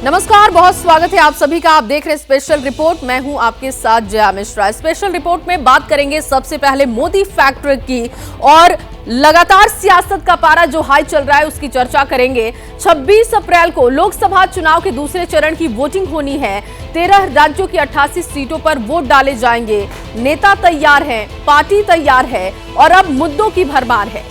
नमस्कार, बहुत स्वागत है आप सभी का। आप देख रहे हैं स्पेशल रिपोर्ट। मैं हूं आपके साथ जया मिश्रा। स्पेशल रिपोर्ट में बात करेंगे सबसे पहले मोदी फैक्टर की और लगातार सियासत का पारा जो हाई चल रहा है उसकी चर्चा करेंगे। 26 अप्रैल को लोकसभा चुनाव के दूसरे चरण की वोटिंग होनी है। 13 राज्यों की 88 सीटों पर वोट डाले जाएंगे। नेता तैयार हैं, पार्टी तैयार है और अब मुद्दों की भरमार है।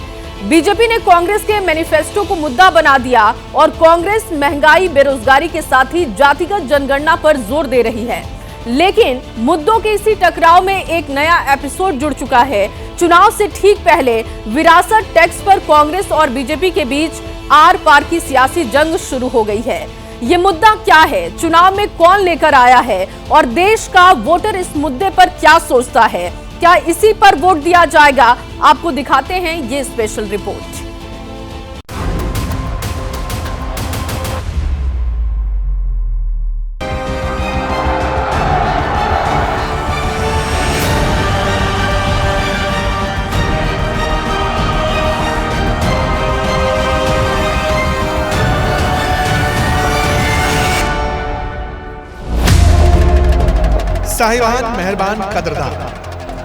बीजेपी ने कांग्रेस के मैनिफेस्टो को मुद्दा बना दिया और कांग्रेस महंगाई, बेरोजगारी के साथ ही जातिगत जनगणना पर जोर दे रही है। लेकिन मुद्दों के इसी टकराव में एक नया एपिसोड जुड़ चुका है। चुनाव से ठीक पहले विरासत टैक्स पर कांग्रेस और बीजेपी के बीच आर पार की सियासी जंग शुरू हो गई है। ये मुद्दा क्या है, चुनाव में कौन लेकर आया है और देश का वोटर इस मुद्दे पर क्या सोचता है? क्या इसी पर वोट दिया जाएगा? आपको दिखाते हैं ये स्पेशल रिपोर्ट। साहिवान, मेहरबान, कदरदान,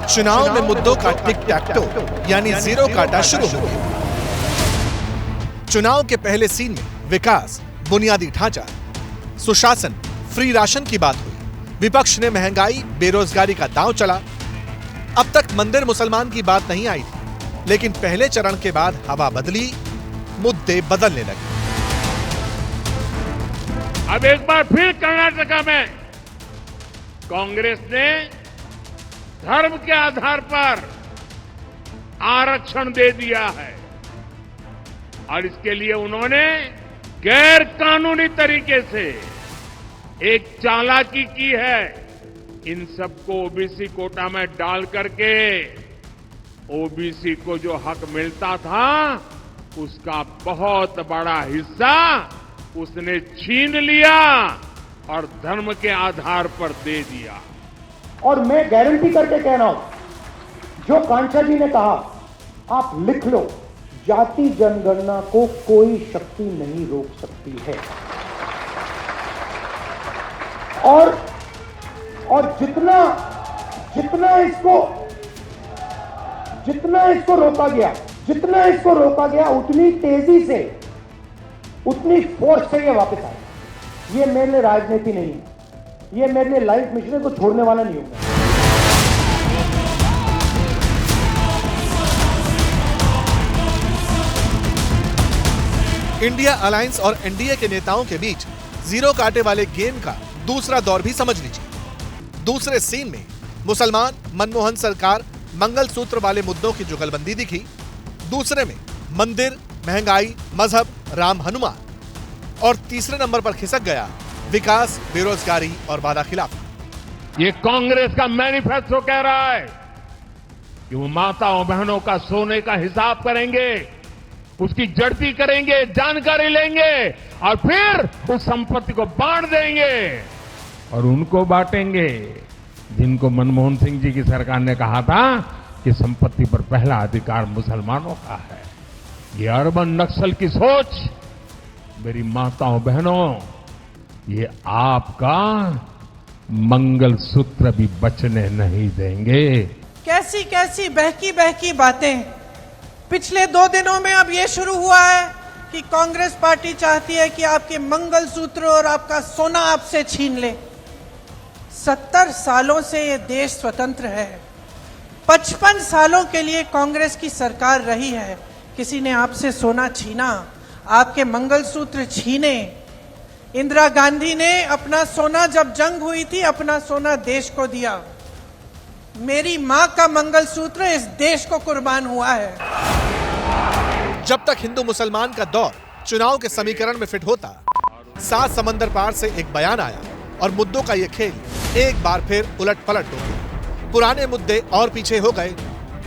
चुनाव में मुद्दों का टिक टैक टो यानी जीरो काटा शुरू हो गया। चुनाव के पहले सीन में विकास, बुनियादी ढांचा, सुशासन, फ्री राशन की बात हुई। विपक्ष ने महंगाई, बेरोजगारी का दांव चला। अब तक मंदिर मुसलमान की बात नहीं आई थी, लेकिन पहले चरण के बाद हवा बदली, मुद्दे बदलने लगे। अब एक बार फिर कर्नाटका में कांग्रेस ने धर्म के आधार पर आरक्षण दे दिया है और इसके लिए उन्होंने गैर कानूनी तरीके से एक चालाकी की है। इन सबको ओबीसी कोटा में डाल करके ओबीसी को जो हक मिलता था उसका बहुत बड़ा हिस्सा उसने छीन लिया और धर्म के आधार पर दे दिया। और मैं गारंटी करके कह रहा हूं, जो कांचा जी ने कहा, आप लिख लो, जाति जनगणना को कोई शक्ति नहीं रोक सकती है। और जितना इसको रोका गया उतनी तेजी से, उतनी फोर्स से ये वापस आए। ये मेरे लिए राजनीति नहीं है, ये मेरे लिए लाइफ मिशन को छोड़ने वाला नहीं होगा। इंडिया अलायंस और एनडीए के नेताओं के बीच जीरो काटे वाले गेम का दूसरा दौर भी समझ लीजिए। दूसरे सीन में मुसलमान, मनमोहन सरकार, मंगलसूत्र वाले मुद्दों की जुगलबंदी दिखी। दूसरे में मंदिर, महंगाई, मजहब, राम हनुमान। और तीसरे नंबर पर खिसक गया विकास, बेरोजगारी और वादा खिलाफी। ये कांग्रेस का मैनिफेस्टो कह रहा है कि वो माताओं बहनों का सोने का हिसाब करेंगे, उसकी जड़ती करेंगे, जानकारी लेंगे और फिर उस संपत्ति को बांट देंगे और उनको बांटेंगे जिनको मनमोहन सिंह जी की सरकार ने कहा था कि संपत्ति पर पहला अधिकार मुसलमानों का है। ये अर्बन नक्सल की सोच, मेरी माताओं बहनों, ये आपका मंगलसूत्र भी बचने नहीं देंगे। कैसी कैसी बहकी बातें। पिछले 2 दिनों में अब ये शुरू हुआ है कि कांग्रेस पार्टी चाहती है कि आपके मंगलसूत्र और आपका सोना आपसे छीन ले। 70 सालों से ये देश स्वतंत्र है। 55 सालों के लिए कांग्रेस की सरकार रही है। किसी ने आपसे सोना छीना, आपके मंगलसूत्र छीने? इंदिरा गांधी ने अपना सोना, जब जंग हुई थी, अपना सोना देश को दिया। मेरी मां का मंगलसूत्र इस देश को कुर्बान हुआ है। जब तक हिंदू मुसलमान का दौर चुनाव के समीकरण में फिट होता, 7 समंदर पार से एक बयान आया और मुद्दों का ये खेल एक बार फिर उलट पलट हो गया। पुराने मुद्दे और पीछे हो गए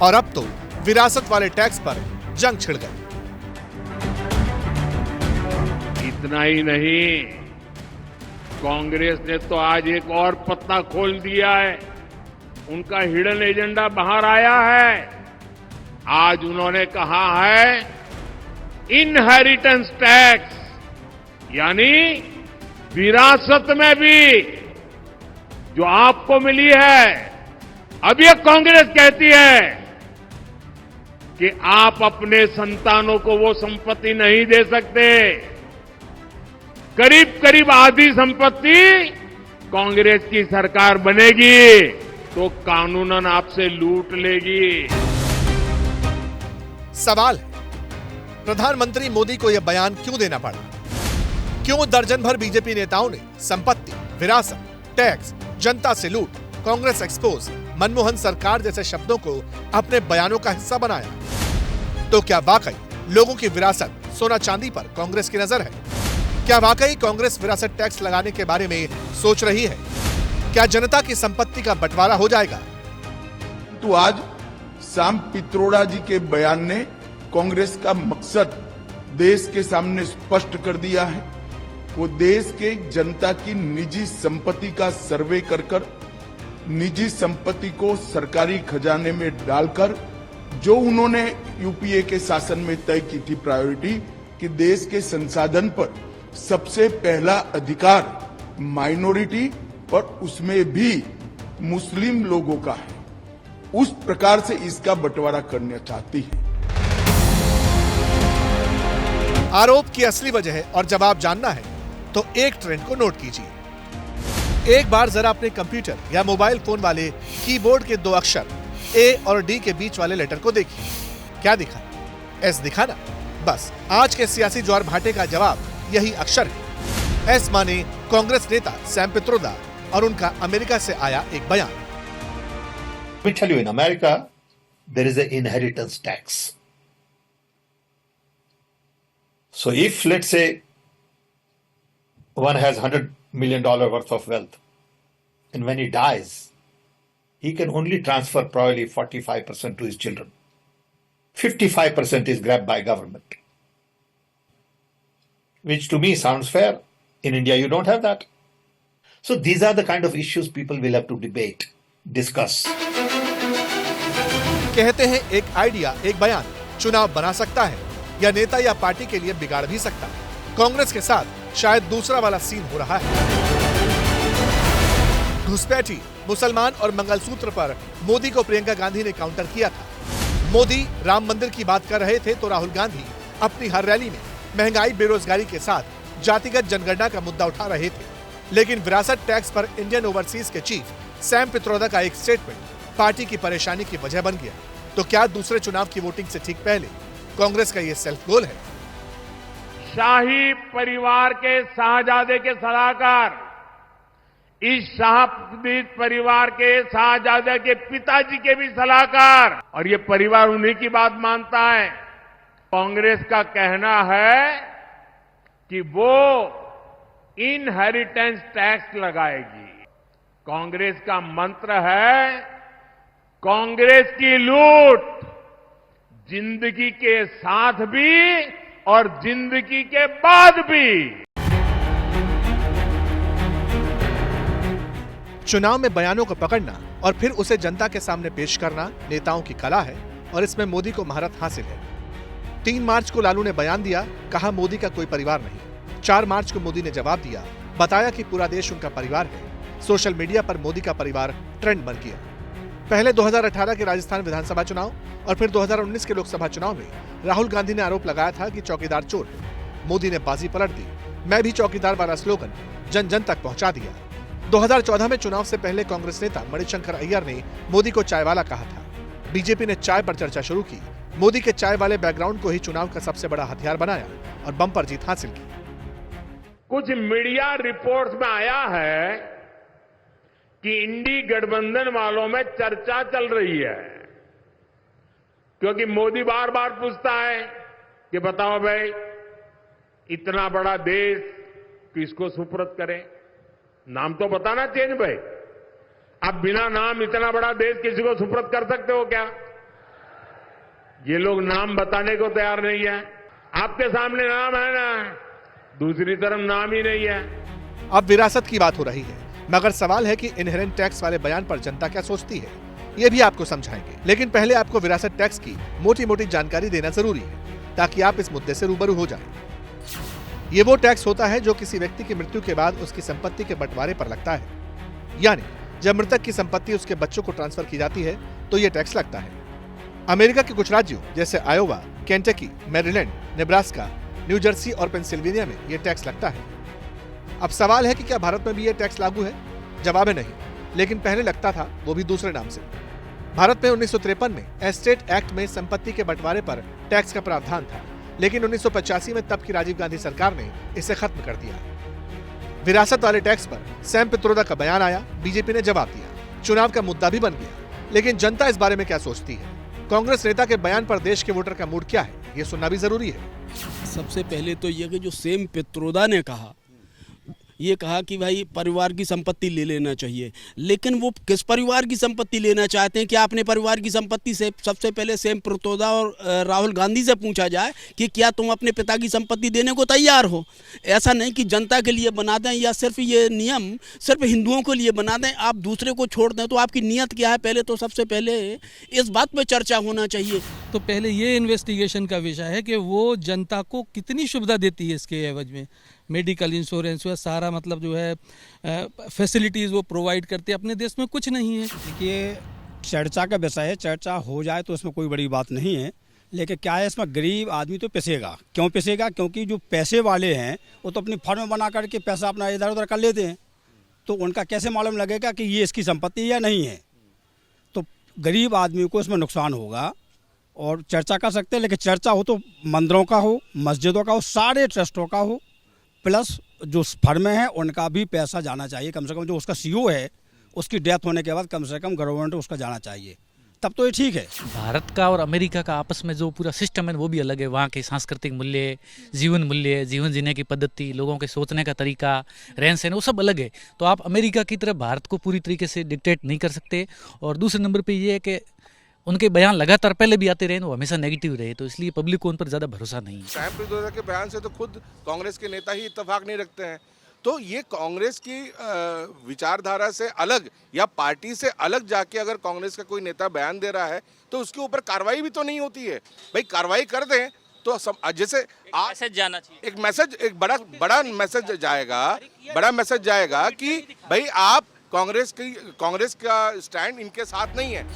और अब तो विरासत वाले टैक्स पर जंग छिड़ गई। इतना ही नहीं, कांग्रेस ने तो आज एक और पत्ता खोल दिया है। उनका हिडन एजेंडा बाहर आया है। आज उन्होंने कहा है इनहेरिटेंस टैक्स, यानी विरासत में भी जो आपको मिली है, अब ये कांग्रेस कहती है कि आप अपने संतानों को वो संपत्ति नहीं दे सकते। करीब करीब आधी संपत्ति कांग्रेस की सरकार बनेगी तो कानूनन आपसे लूट लेगी। सवाल है, प्रधानमंत्री मोदी को यह बयान क्यों देना पड़ा? क्यों दर्जन भर बीजेपी नेताओं ने संपत्ति, विरासत, टैक्स, जनता से लूट, कांग्रेस एक्सपोज, मनमोहन सरकार जैसे शब्दों को अपने बयानों का हिस्सा बनाया? तो क्या वाकई लोगों की विरासत, सोना चांदी पर कांग्रेस की नजर है? क्या वाकई कांग्रेस विरासत टैक्स लगाने के बारे में सोच रही है? क्या जनता की संपत्ति का बंटवारा हो जाएगा? तो आज साम पित्रोड़ा जी के बयान ने कांग्रेस का मकसद देश के सामने स्पष्ट कर दिया है। वो देश के जनता की निजी संपत्ति का सर्वे कर निजी संपत्ति को सरकारी खजाने में डालकर जो उन्होंने यूपीए के शासन में तय की थी प्रायोरिटी कि देश के संसाधन पर सबसे पहला अधिकार माइनॉरिटी और उसमें भी मुस्लिम लोगों का है, उस प्रकार से इसका बंटवारा करना चाहती है। आरोप की असली वजह और जवाब जानना है तो एक ट्रेंड को नोट कीजिए। एक बार जरा अपने कंप्यूटर या मोबाइल फोन वाले कीबोर्ड के 2 अक्षर ए और डी के बीच वाले लेटर को देखिए। क्या दिखा? एस दिखा ना? बस आज के सियासी ज्वार भाटे का जवाब यही अक्षर है। एस माने कांग्रेस नेता सैम पित्रोदा और उनका अमेरिका से आया एक बयान। Let me tell you, in America, there is an inheritance tax. So if, let's say, one has $100 million worth of wealth, and when he dies, he can only transfer probably 45% to his children. 55% is grabbed by government, which to me sounds fair. In India, you don't have that. So these are the kind of issues people will have to debate, discuss. कहते हैं एक idea, एक बयान चुनाव बना सकता है या नेता या पार्टी के लिए बिगाड़ भी सकता है। कांग्रेस के साथ शायद दूसरा वाला सीन हो रहा है। घुसपैठी, मुसलमान और मंगलसूत्र पर मोदी को प्रियंका गांधी ने काउंटर किया था। मोदी राम मंदिर की बात कर रहे थे तो राहुल गांधी अपनी हर रैली में महंगाई, बेरोजगारी के साथ जातिगत जनगणना का मुद्दा उठा रहे थे। लेकिन विरासत टैक्स पर इंडियन ओवरसीज के चीफ सैम पित्रोदा का एक स्टेटमेंट पार्टी की परेशानी की वजह बन गया। तो क्या दूसरे चुनाव की वोटिंग से ठीक पहले कांग्रेस का यह सेल्फ गोल है? शाही परिवार के शाहजादे के सलाहकार, इस शाहपीर परिवार के शाहजादे के पिताजी के भी सलाहकार, और ये परिवार उन्हीं की बात मानता है। कांग्रेस का कहना है कि वो इनहेरिटेंस टैक्स लगाएगी। कांग्रेस का मंत्र है, कांग्रेस की लूट जिंदगी के साथ भी और जिंदगी के बाद भी। चुनाव में बयानों को पकड़ना और फिर उसे जनता के सामने पेश करना नेताओं की कला है और इसमें मोदी को महारत हासिल है। 3 मार्च को लालू ने बयान दिया, कहा मोदी का कोई परिवार नहीं। 4 मार्च को मोदी ने जवाब दिया, बताया कि पूरा देश उनका परिवार है। सोशल मीडिया पर मोदी का परिवार ट्रेंड बन गया। पहले 2018 के राजस्थान विधानसभा चुनाव और फिर 2019 के लोकसभा चुनाव में राहुल गांधी ने आरोप लगाया था कि चौकीदार चोर है। मोदी ने बाजी पलट दी, मैं भी चौकीदार वाला स्लोगन जन जन तक पहुंचा दिया। 2014 में चुनाव से पहले कांग्रेस नेता मणिशंकर अय्यर ने मोदी को चाय वाला कहा था। बीजेपी ने चाय पर चर्चा शुरू की। मोदी के चाय वाले बैकग्राउंड को ही चुनाव का सबसे बड़ा हथियार बनाया और बम्पर जीत हासिल की। कुछ मीडिया रिपोर्ट्स में आया है कि इंडी गठबंधन वालों में चर्चा चल रही है, क्योंकि मोदी बार बार पूछता है कि बताओ भाई, इतना बड़ा देश किसको सुपुर्द करें? नाम तो बताना चाहिए भाई। आप बिना नाम इतना बड़ा देश किसी को सुपुर्द कर सकते हो क्या? ये लोग नाम बताने को तैयार नहीं है। आपके सामने नाम है ना, दूसरी तरफ नाम ही नहीं है। अब विरासत की बात हो रही है, मगर सवाल है कि इनहेरेंट टैक्स वाले बयान पर जनता क्या सोचती है, ये भी आपको समझाएंगे। लेकिन पहले आपको विरासत टैक्स की मोटी मोटी जानकारी देना जरूरी है ताकि आप इस मुद्दे से रूबरू हो जाएं। ये वो टैक्स होता है जो किसी व्यक्ति की मृत्यु के बाद उसकी संपत्ति के बंटवारे पर लगता है, यानी जब मृतक की संपत्ति उसके बच्चों को ट्रांसफर की जाती है तो ये टैक्स लगता है। अमेरिका के कुछ राज्यों जैसे Iowa, Kentucky, Maryland, Nebraska, new Jersey और पेंसिल्वेनिया में ये टैक्स लगता है। अब सवाल है कि क्या भारत में भी ये टैक्स लागू है? जवाब है नहीं, लेकिन पहले लगता था, वो भी दूसरे नाम से। भारत में 1953 में एस्टेट एक्ट में संपत्ति के बंटवारे पर टैक्स का प्रावधान था, लेकिन 1985 में तब की राजीव गांधी सरकार ने इसे खत्म कर दिया। विरासत वाले टैक्स पर सैम पित्रोदा का बयान आया, बीजेपी ने जवाब दिया, चुनाव का मुद्दा भी बन गया। लेकिन जनता इस बारे में क्या सोचती है? कांग्रेस नेता के बयान पर देश के वोटर का मूड क्या है, ये सुनना भी जरूरी है। सबसे पहले तो ये कि जो सैम पित्रोदा ने कहा, ये कहा कि भाई परिवार की संपत्ति ले लेना चाहिए, लेकिन वो किस परिवार की संपत्ति लेना चाहते हैं? क्या अपने परिवार की संपत्ति से सबसे पहले सैम पित्रोदा और राहुल गांधी से पूछा जाए कि क्या तुम अपने पिता की संपत्ति देने को तैयार हो? ऐसा नहीं कि जनता के लिए बना दें या सिर्फ ये नियम सिर्फ हिंदुओं के लिए बना दें, आप दूसरे को छोड़ दें। तो आपकी नीयत क्या है? पहले तो सबसे पहले इस बात पर चर्चा होना चाहिए। तो पहले ये इन्वेस्टिगेशन का विषय है कि वो जनता को कितनी सुविधा देती है इसके एवज में। मेडिकल इंश्योरेंस हुआ, सारा मतलब जो है फैसिलिटीज़ वो प्रोवाइड करते हैं। अपने देश में कुछ नहीं है। देखिए, चर्चा का विषय है, चर्चा हो जाए तो इसमें कोई बड़ी बात नहीं है, लेकिन क्या है, इसमें गरीब आदमी तो पिसेगा। क्यों पिसेगा? क्योंकि जो पैसे वाले हैं वो तो अपनी फर्म बना करके पैसा अपना इधर उधर कर लेते हैं, तो उनका कैसे मालूम लगेगा कि ये इसकी संपत्ति या नहीं है? तो गरीब आदमी को इसमें नुकसान होगा। और चर्चा कर सकते हैं, लेकिन चर्चा हो तो मंदिरों का हो, मस्जिदों का हो, सारे ट्रस्टों का हो, प्लस जो फर्म है उनका भी पैसा जाना चाहिए। कम से कम जो उसका सीईओ है उसकी डेथ होने के बाद कम से कम गवर्नमेंट उसका जाना चाहिए, तब तो ये ठीक है। भारत का और अमेरिका का आपस में जो पूरा सिस्टम है वो भी अलग है। वहाँ के सांस्कृतिक मूल्य, जीवन मूल्य, जीवन जीने की पद्धति, लोगों के सोचने का तरीका, रहन सहन, वो सब अलग है। तो आप अमेरिका की तरह भारत को पूरी तरीके से डिक्टेट नहीं कर सकते। और दूसरे नंबर पे ये है कि उनके बयान लगातार पहले भी आते रहे, वो हमेशा नेगेटिव रहे, तो इसलिए पब्लिक को उन पर ज़्यादा भरोसा नहीं है। सैम पित्रोदा के बयान से तो खुद कांग्रेस के नेता ही इत्तेफाक नहीं रखते हैं। तो ये कांग्रेस की विचारधारा से अलग या पार्टी से अलग जाके अगर कांग्रेस का कोई नेता बयान दे रहा है तो उसके ऊपर कार्रवाई भी तो नहीं होती है। भाई कार्रवाई कर दें तो जैसे मैसेज जाना चाहिए, एक मैसेज, एक बड़ा मैसेज जाएगा, बड़ा मैसेज जाएगा कि भाई आप कांग्रेस का स्टैंड इनके साथ नहीं है।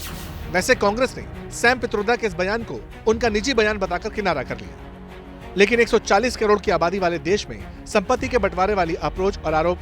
वैसे कांग्रेस ने सैम पित्रोदा के इस बयान को उनका निजी बयान बताकर किनारा कर लिया, लेकिन 140 करोड़ की आबादी वाले देश में संपत्ति के बंटवारे वाली अप्रोच और आरोप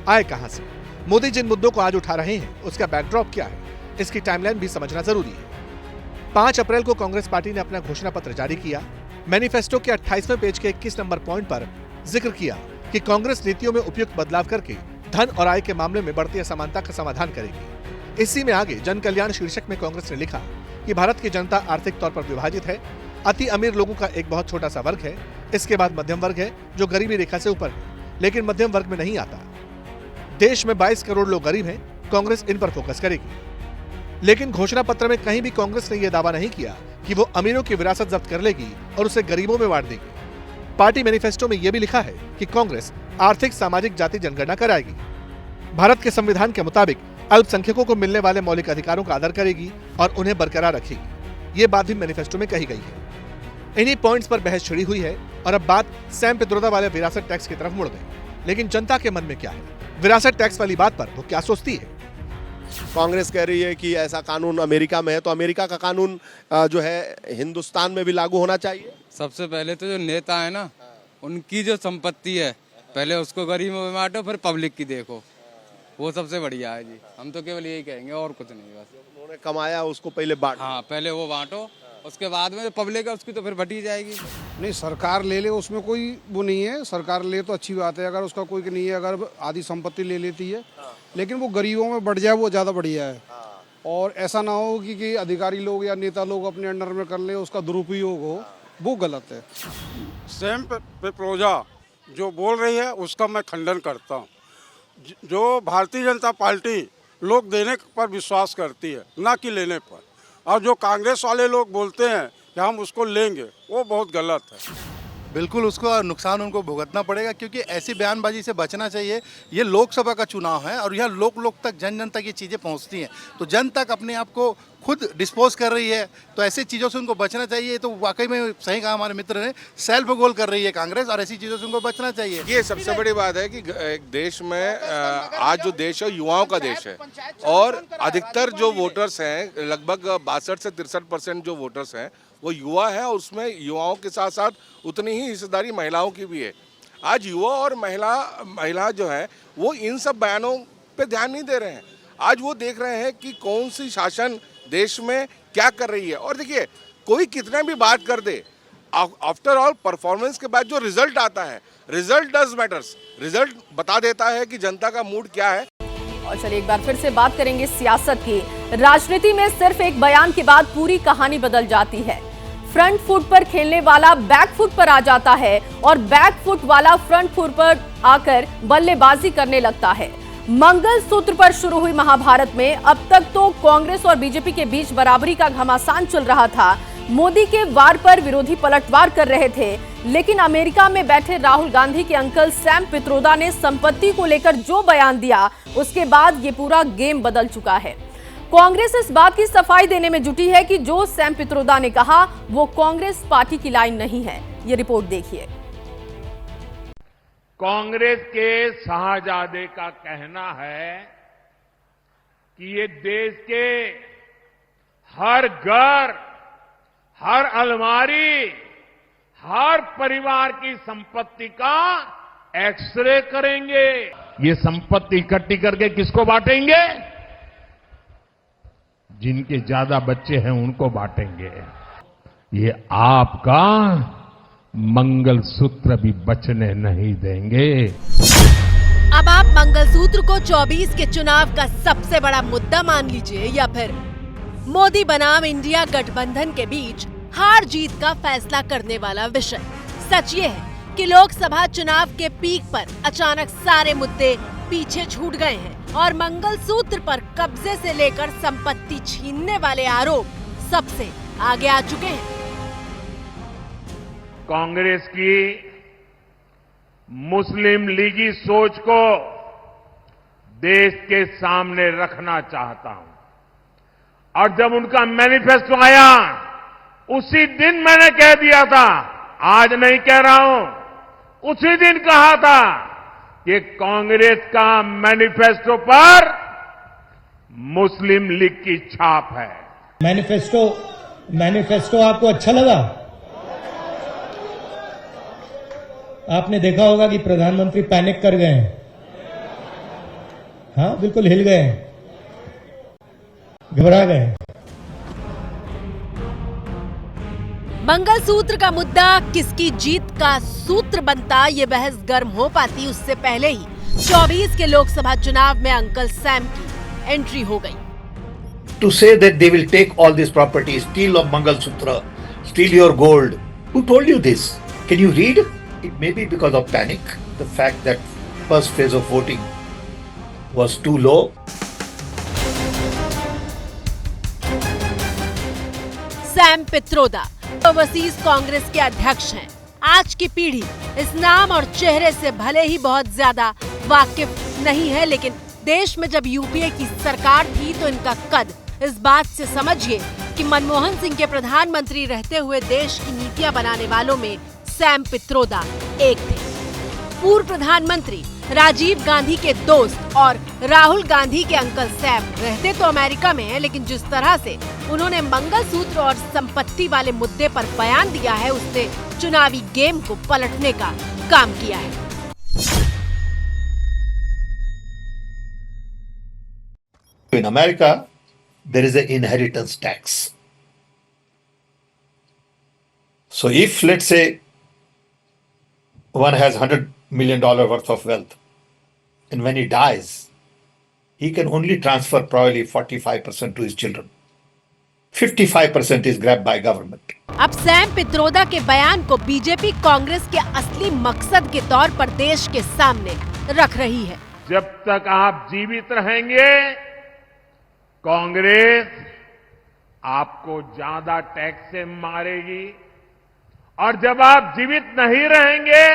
आए कहां से? मोदी जिन मुद्दों को आज उठा रहे हैं उसका बैकड्रॉप क्या है, इसकी टाइमलाइन भी समझना जरूरी है। 5 अप्रैल को कांग्रेस पार्टी ने अपना घोषणा पत्र जारी किया। मैनिफेस्टो के 28वें पेज के 21 नंबर पॉइंट पर जिक्र किया कि कांग्रेस नीतियों में उपयुक्त बदलाव करके धन और आय के मामले में बढ़ती असमानता का समाधान करेगी। इसी में आगे जन कल्याण शीर्षक में कांग्रेस ने लिखा कि भारत की जनता आर्थिक तौर पर विभाजित है। अति अमीर लोगों का एक बहुत छोटा सा वर्ग है, इसके बाद मध्यम वर्ग है जो गरीबी रेखा से ऊपर है, लेकिन मध्यम वर्ग में नहीं आता। देश में 22 करोड़ लोग गरीब हैं, कांग्रेस इन पर फोकस करेगी। लेकिन घोषणा पत्र में कहीं भी कांग्रेस ने यह दावा नहीं किया कि वो अमीरों की विरासत जब्त कर लेगी और उसे गरीबों में बांट देगी। पार्टी मैनिफेस्टो में यह भी लिखा है कि कांग्रेस आर्थिक, सामाजिक, जाति जनगणना कराएगी। भारत के संविधान के मुताबिक अल्पसंख्यकों को मिलने वाले मौलिक अधिकारों का आदर करेगी और उन्हें बरकरार रखेगी। ये बात भी मैनिफेस्टो में कही गई है। इन्हीं पॉइंट्स पर बहस छिड़ी हुई है और अब बात सैम पित्रोदा वाले विरासत टैक्स की तरफ मुड़ गई। लेकिन जनता के मन में क्या है? विरासत टैक्स वाली बात पर वो क्या सोचती है? कांग्रेस कह रही है कि ऐसा कानून अमेरिका में है तो अमेरिका का कानून जो है हिंदुस्तान में भी लागू होना चाहिए। सबसे पहले तो जो नेता है ना, उनकी जो संपत्ति है पहले उसको गरीबों में बांटो, फिर पब्लिक की देखो, वो सबसे बढ़िया है जी। हम तो केवल यही कहेंगे और कुछ नहीं, बस उन्होंने कमाया उसको पहले बांटो। हाँ, पहले वो बांटो, उसके बाद में पब्लिक है उसकी तो फिर बटी जाएगी। नहीं, सरकार ले ले उसमें कोई वो नहीं है, सरकार ले तो अच्छी बात है, अगर उसका कोई नहीं है, अगर आधी संपत्ति ले लेती है, लेकिन वो गरीबों में बढ़ जाए वो ज़्यादा बढ़िया है। और ऐसा ना हो कि अधिकारी लोग या नेता लोग अपने अंडर में कर ले, उसका दुरुपयोग हो, वो गलत है। सैम पित्रोदा जो बोल रही है उसका मैं खंडन करता हूँ। जो भारतीय जनता पार्टी लोग देने पर विश्वास करती है, ना कि लेने पर, और जो कांग्रेस वाले लोग बोलते हैं कि हम उसको लेंगे, वो बहुत गलत है। बिल्कुल उसको नुकसान उनको भुगतना पड़ेगा, क्योंकि ऐसी बयानबाजी से बचना चाहिए। ये लोकसभा का चुनाव है और यह लोक तक जन तक ये चीज़ें पहुंचती हैं, तो जन तक अपने आप को खुद डिस्पोज कर रही है, तो ऐसी चीज़ों से उनको बचना चाहिए। तो वाकई में सही कहा हमारे मित्र ने, सेल्फ गोल कर रही है कांग्रेस और ऐसी चीज़ों से उनको बचना चाहिए। ये सबसे बड़ी बात है कि एक देश में आज जो देश है युवाओं का देश है, और अधिकतर जो वोटर्स हैं, लगभग 62 से 63% जो वोटर्स हैं वो युवा है, और उसमें युवाओं के साथ साथ उतनी ही हिस्सेदारी महिलाओं की भी है। आज युवा और महिला जो है वो इन सब बयानों पे ध्यान नहीं दे रहे हैं। आज वो देख रहे हैं कि कौन सी शासन देश में क्या कर रही है। और देखिए, कोई कितना भी बात कर दे, आफ्टर ऑल परफॉर्मेंस के बाद जो रिजल्ट आता है, रिजल्ट डज मैटर्स, रिजल्ट बता देता है कि जनता का मूड क्या है। और चलिए एक बार फिर से बात करेंगे सियासत की। राजनीति में सिर्फ एक बयान के बाद पूरी कहानी बदल जाती है। फ्रंट फुट पर खेलने वाला बैक फुट पर आ जाता है और बैक फुट वाला फ्रंट फुट पर आकर बल्लेबाजी करने लगता है। मंगलसूत्र पर शुरू हुई महाभारत में अब तक तो कांग्रेस और बीजेपी के बीच बराबरी का घमासान चल रहा था। मोदी के वार पर विरोधी पलटवार कर रहे थे, लेकिन अमेरिका में बैठे राहुल गांधी के अंकल सैम पित्रोदा ने संपत्ति को लेकर जो बयान दिया, उसके बाद ये पूरा गेम बदल चुका है। कांग्रेस इस बात की सफाई देने में जुटी है कि जो सैम पित्रोदा ने कहा वो कांग्रेस पार्टी की लाइन नहीं है। ये रिपोर्ट देखिए। कांग्रेस के शाहजादे का कहना है कि ये देश के हर घर, हर अलमारी, हर परिवार की संपत्ति का एक्सरे करेंगे। ये संपत्ति इकट्ठी करके किसको बांटेंगे? जिनके ज्यादा बच्चे हैं उनको बांटेंगे। ये आपका मंगलसूत्र भी बचने नहीं देंगे। अब आप मंगलसूत्र को 24 के चुनाव का सबसे बड़ा मुद्दा मान लीजिए, या फिर मोदी बनाम इंडिया गठबंधन के बीच हार जीत का फैसला करने वाला विषय। सच ये है कि लोकसभा चुनाव के पीक पर अचानक सारे मुद्दे पीछे छूट गए हैं और मंगलसूत्र पर कब्जे से लेकर संपत्ति छीनने वाले आरोप सबसे आगे आ चुके हैं। कांग्रेस की मुस्लिम लीगी सोच को देश के सामने रखना चाहता हूं, और जब उनका मैनिफेस्टो आया उसी दिन मैंने कह दिया था, आज नहीं कह रहा हूं, उसी दिन कहा था कि कांग्रेस का मैनिफेस्टो पर मुस्लिम लीग की छाप है। मैनिफेस्टो आपको अच्छा लगा? आपने देखा होगा कि प्रधानमंत्री पैनिक कर गए हैं। हाँ, बिल्कुल हिल गए, घबरा गए। मंगलसूत्र का मुद्दा किसकी जीत का सूत्र बनता, ये बहस गर्म हो पाती उससे पहले ही 24 के लोकसभा चुनाव में अंकल सैम की एंट्री हो गई। To say that they will take all this property, steal of Mangalsutra, steal your gold. Who told you this? Can you read? It may be because of panic, the fact that first phase of voting was too low. Sam Pitroda overseas Congress के अध्यक्ष हैं। आज की पीढ़ी इस नाम और चेहरे से भले ही बहुत ज्यादा वाकिफ नहीं है, लेकिन देश में जब यूपीए की सरकार थी तो इनका कद इस बात से समझिए कि मनमोहन सिंह के प्रधानमंत्री रहते हुए देश की नीतियां बनाने वालों में सैम पित्रोदा एक थे। पूर्व प्रधानमंत्री राजीव गांधी के दोस्त और राहुल गांधी के अंकल सैम रहते तो अमेरिका में हैं, लेकिन जिस तरह से उन्होंने मंगलसूत्र और संपत्ति वाले मुद्दे पर बयान दिया है, उसने चुनावी गेम को पलटने का काम किया है। In America, there is an inheritance tax. So if, let's say, one has $100 million worth of wealth, and when he dies, he can only transfer probably 45% to his children. 55% is grabbed by government. अब Sam Pitroda के बयान को BJP Congress के असली मकसद के तौर पर देश के सामने रख रही है। जब तक आप जीवित रहेंगे, कांग्रेस आपको ज्यादा टैक्स से मारेगी और जब आप जीवित नहीं रहेंगे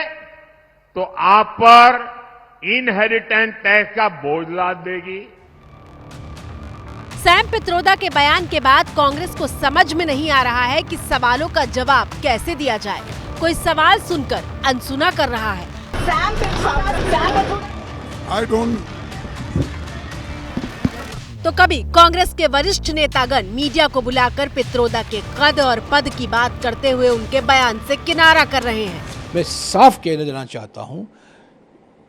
तो आप पर इनहेरिटेंस टैक्स का बोझ लाद देगी। सैम पित्रोदा के बयान के बाद कांग्रेस को समझ में नहीं आ रहा है कि सवालों का जवाब कैसे दिया जाए। कोई सवाल सुनकर अनसुना कर रहा है। आई डोंट तो कभी कांग्रेस के वरिष्ठ नेतागण मीडिया को बुलाकर पित्रोदा के कद और पद की बात करते हुए उनके बयान से किनारा कर रहे हैं। मैं साफ कह देना चाहता हूं,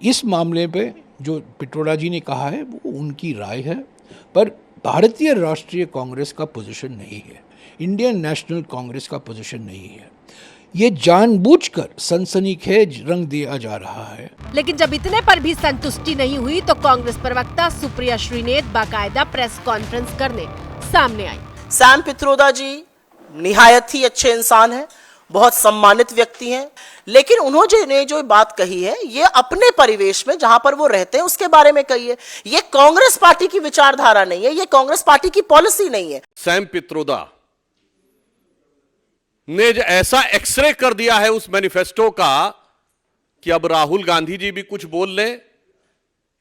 इस मामले पे जो पित्रोदा जी ने कहा है वो उनकी राय है, पर भारतीय राष्ट्रीय कांग्रेस का पोजीशन नहीं है, इंडियन नेशनल कांग्रेस का पोजीशन नहीं है। ये जानबूझकर सनसनीखेज रंग दिया जा रहा है। लेकिन जब इतने पर भी संतुष्टि नहीं हुई तो कांग्रेस प्रवक्ता सुप्रिया श्रीनेत बाकायदा प्रेस कॉन्फ्रेंस करने सामने आई। सैम पित्रोदा जी निहायत ही अच्छे इंसान हैं, बहुत सम्मानित व्यक्ति हैं, लेकिन उन्होंने जो बात कही है ये अपने परिवेश में जहां पर वो रहते हैं उसके बारे में कही है। ये कांग्रेस पार्टी की विचारधारा नहीं है, ये कांग्रेस पार्टी की पॉलिसी नहीं है। सैम पित्रोदा ने ऐसा एक्सरे कर दिया है उस मैनिफेस्टो का कि अब राहुल गांधी जी भी कुछ बोल ले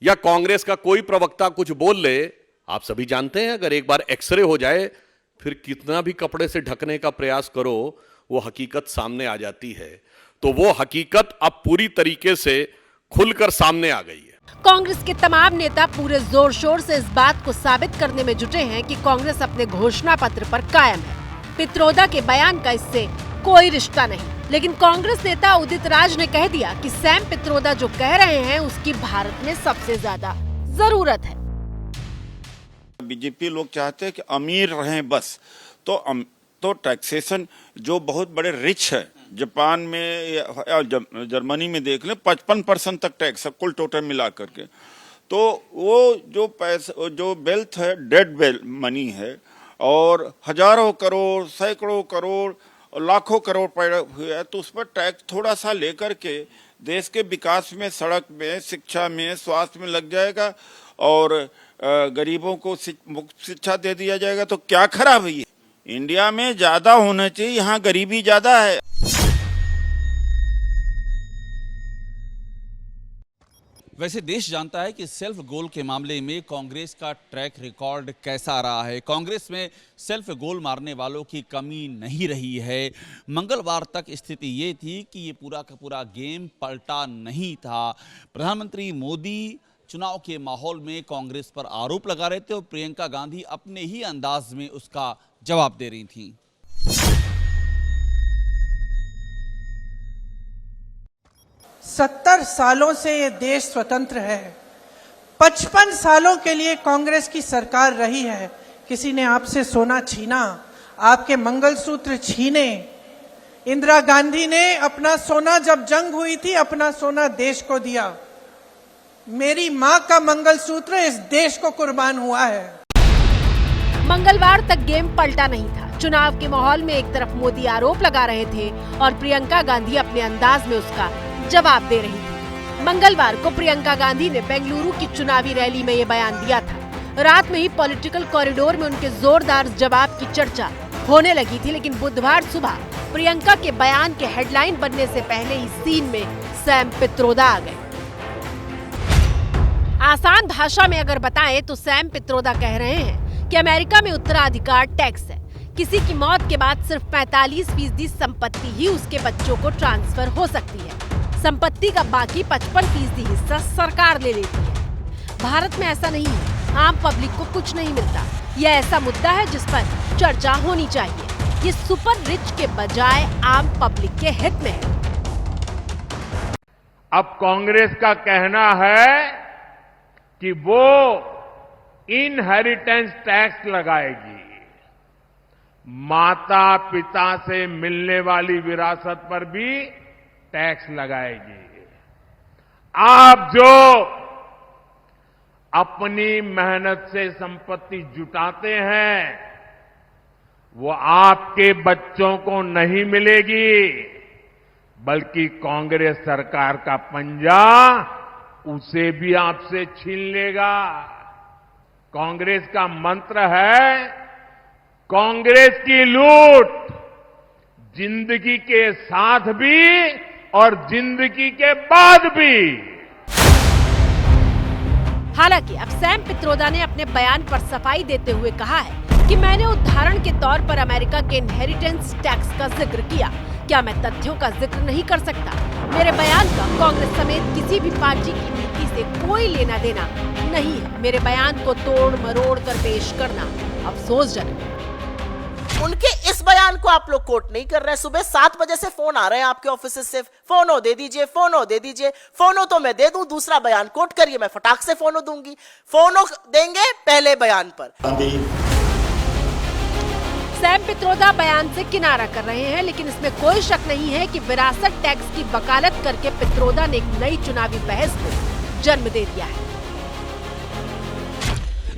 या कांग्रेस का कोई प्रवक्ता कुछ बोल ले, आप सभी जानते हैं अगर एक बार एक्सरे हो जाए फिर कितना भी कपड़े से ढकने का प्रयास करो वो हकीकत सामने आ जाती है। तो वो हकीकत अब पूरी तरीके से खुलकर सामने आ गई है। कांग्रेस के तमाम नेता पूरे जोर शोर से इस बात को साबित करने में जुटे हैं कि कांग्रेस अपने घोषणा पत्र पर कायम है। पित्रोदा के बयान का इससे कोई रिश्ता नहीं, लेकिन कांग्रेस नेता उदित राज ने कह दिया कि सैम पित्रोदा जो कह रहे हैं उसकी भारत में सबसे ज्यादा जरूरत है। बीजेपी लोग चाहते हैं कि अमीर रहें बस, तो टैक्सेशन जो बहुत बड़े रिच है, जापान में या जर्मनी में देख लें 55% तक टैक्स है कुल टोटल मिला करके। तो वो जो पैसा जो वेल्थ है डेड वेल्थ मनी है और हजारों करोड़ सैकड़ों करोड़ और लाखों करोड़ पड़े हुए है, तो उस पर टैक्स थोड़ा सा लेकर के देश के विकास में, सड़क में, शिक्षा में, स्वास्थ्य में लग जाएगा और गरीबों को मुफ्त शिक्षा दे दिया जाएगा तो क्या खराब है। इंडिया में ज्यादा होना चाहिए, यहाँ गरीबी ज्यादा है। वैसे देश जानता है कि सेल्फ गोल के मामले में कांग्रेस का ट्रैक रिकॉर्ड कैसा रहा है। कांग्रेस में सेल्फ गोल मारने वालों की कमी नहीं रही है। मंगलवार तक स्थिति ये थी कि ये पूरा का पूरा गेम पलटा नहीं था। प्रधानमंत्री मोदी चुनाव के माहौल में कांग्रेस पर आरोप लगा रहे थे और प्रियंका गांधी अपने ही अंदाज में उसका जवाब दे रही थी। सत्तर सालों से ये देश स्वतंत्र है। 55 सालों के लिए कांग्रेस की सरकार रही है। किसी ने आपसे सोना छीना, आपके मंगलसूत्र छीने। इंदिरा गांधी ने अपना सोना, जब जंग हुई थी, अपना सोना देश को दिया। मेरी मां का मंगलसूत्र इस देश को कुर्बान हुआ है। मंगलवार तक गेम पलटा नहीं था। चुनाव के माहौल में एक तरफ मोदी आरोप लगा रहे थे और प्रियंका गांधी अपने अंदाज में उसका जवाब दे रही थी। मंगलवार को प्रियंका गांधी ने बेंगलुरु की चुनावी रैली में ये बयान दिया था। रात में ही पॉलिटिकल कॉरिडोर में उनके जोरदार जवाब की चर्चा होने लगी थी, लेकिन बुधवार सुबह प्रियंका के बयान के हेडलाइन बनने से पहले ही सीन में सैम पित्रोदा आ गए। आसान भाषा में अगर बताएं तो सैम पित्रोदा कह रहे हैं कि अमेरिका में उत्तराधिकार टैक्स है। किसी की मौत के बाद सिर्फ 45% संपत्ति ही उसके बच्चों को ट्रांसफर हो सकती है। संपत्ति का बाकी 55% हिस्सा सरकार ले लेती है। भारत में ऐसा नहीं है, आम पब्लिक को कुछ नहीं मिलता। यह ऐसा मुद्दा है जिस पर चर्चा होनी चाहिए। ये सुपर रिच के बजाय आम पब्लिक के हित में है। अब कांग्रेस का कहना है कि वो इनहेरिटेंस टैक्स लगाएगी, माता पिता से मिलने वाली विरासत पर भी टैक्स लगाएगी। आप जो अपनी मेहनत से संपत्ति जुटाते हैं वो आपके बच्चों को नहीं मिलेगी, बल्कि कांग्रेस सरकार का पंजा उसे भी आपसे छीन लेगा। कांग्रेस का मंत्र है, कांग्रेस की लूट जिंदगी के साथ भी और जिंदगी के बाद भी। हालांकि अब सैम पित्रोदा ने अपने बयान पर सफाई देते हुए कहा है कि मैंने उदाहरण के तौर पर अमेरिका के इनहेरिटेंस टैक्स का जिक्र किया। क्या मैं तथ्यों का जिक्र नहीं कर सकता? मेरे बयान का कांग्रेस समेत किसी भी पार्टी की नीति से कोई लेना देना नहीं है। मेरे बयान को तोड़ मरोड़ कर पेश करना अफसोसजनक है। उनके इस बयान को आप लोग कोट नहीं कर रहे हैं। सुबह 7 बजे से फोन आ रहे हैं आपके ऑफिस से, फोनो दे दीजिए, फोनो दे दीजिए। फोनो तो मैं दे दूं, दूसरा बयान कोट करिए, मैं फटाक से फोनो दूंगी। फोनो देंगे पहले बयान पर। सैम पित्रोदा बयान से किनारा कर रहे हैं, लेकिन इसमें कोई शक नहीं है कि विरासत टैक्स की वकालत करके पित्रोदा ने एक नई चुनावी बहस को जन्म दे दिया है।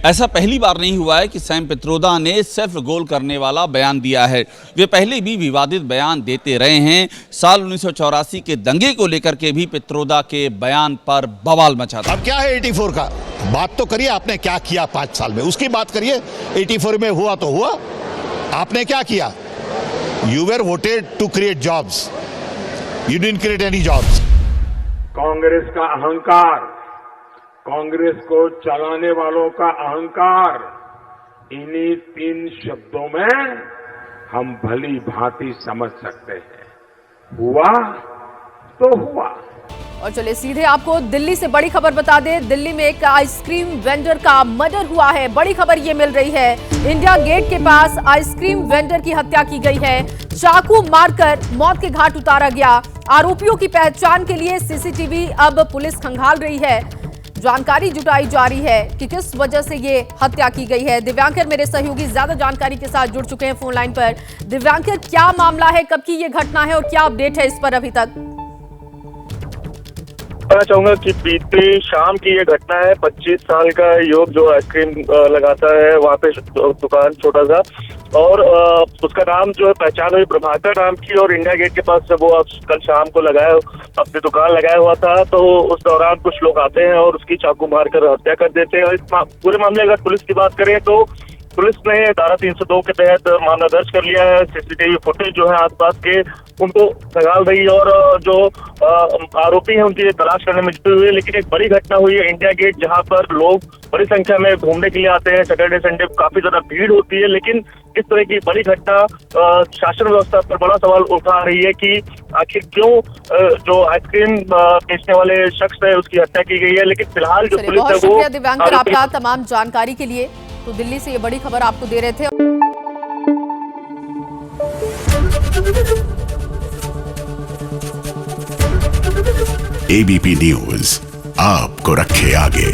ऐसा पहली बार नहीं हुआ है कि सैम पित्रोदा ने सेल्फ गोल करने वाला बयान दिया है। वे पहले भी विवादित बयान देते रहे हैं। साल 1984 के दंगे को लेकर के भी पित्रोदा के बयान पर बवाल मचा था। अब क्या है 84 का? बात तो करिए, आपने क्या किया 5 साल में, उसकी बात करिए। 84 में हुआ तो हुआ, आपने क्या किया? You were voted to create jobs, you didn't create any jobs. Congress का अहंकार, कांग्रेस को चलाने वालों का अहंकार, इन्हीं 3 शब्दों में हम भली भांति समझ सकते हैं। हुआ तो हुआ। और चलिए सीधे आपको दिल्ली से बड़ी खबर बता दें। दिल्ली में एक आइसक्रीम वेंडर का मर्डर हुआ है। बड़ी खबर ये मिल रही है, इंडिया गेट के पास आइसक्रीम वेंडर की हत्या की गई है। चाकू मारकर मौत के घाट उतारा गया। आरोपियों की पहचान के लिए सीसीटीवी अब पुलिस खंगाल रही है। जानकारी जुटाई जा रही है कि किस वजह से ये हत्या की गई है। दिव्यांकर मेरे सहयोगी ज्यादा जानकारी के साथ जुड़ चुके हैं फोन लाइन पर। दिव्यांकर, क्या मामला है, कब की ये घटना है और क्या अपडेट है इस पर अभी तक? कहना चाहूंगा कि बीती शाम की ये घटना है। 25 साल का युवक जो आइसक्रीम लगाता है, वहाँ पे दुकान छोटा सा, और उसका नाम जो है पहचान हुई प्रभाकर नाम की, और इंडिया गेट के पास जब वो कल शाम को अपनी दुकान लगाया हुआ था, तो उस दौरान कुछ लोग आते हैं और उसकी चाकू मारकर हत्या कर देते हैं। इस पूरे मामले अगर पुलिस की बात करें तो पुलिस ने धारा 302 के तहत मामला दर्ज कर लिया है। सीसीटीवी फुटेज जो है आसपास के उनको खंगाल रही है, और जो आरोपी हैं उनकी तलाश करने में जुटे हुए। लेकिन एक बड़ी घटना हुई है इंडिया गेट, जहां पर लोग बड़ी संख्या में घूमने के लिए आते हैं। सैटरडे संडे काफी ज्यादा भीड़ होती है, लेकिन इस तरह की बड़ी घटना शासन व्यवस्था पर बड़ा सवाल उठा रही है कि आखिर क्यों जो आइसक्रीम बेचने वाले शख्स है उसकी हत्या की गई है। लेकिन फिलहाल जो पुलिस है वो दिव्यांकर आपका तमाम जानकारी के लिए। तो दिल्ली से ये बड़ी खबर आपको दे रहे थे। एबीपी न्यूज आपको रखे आगे।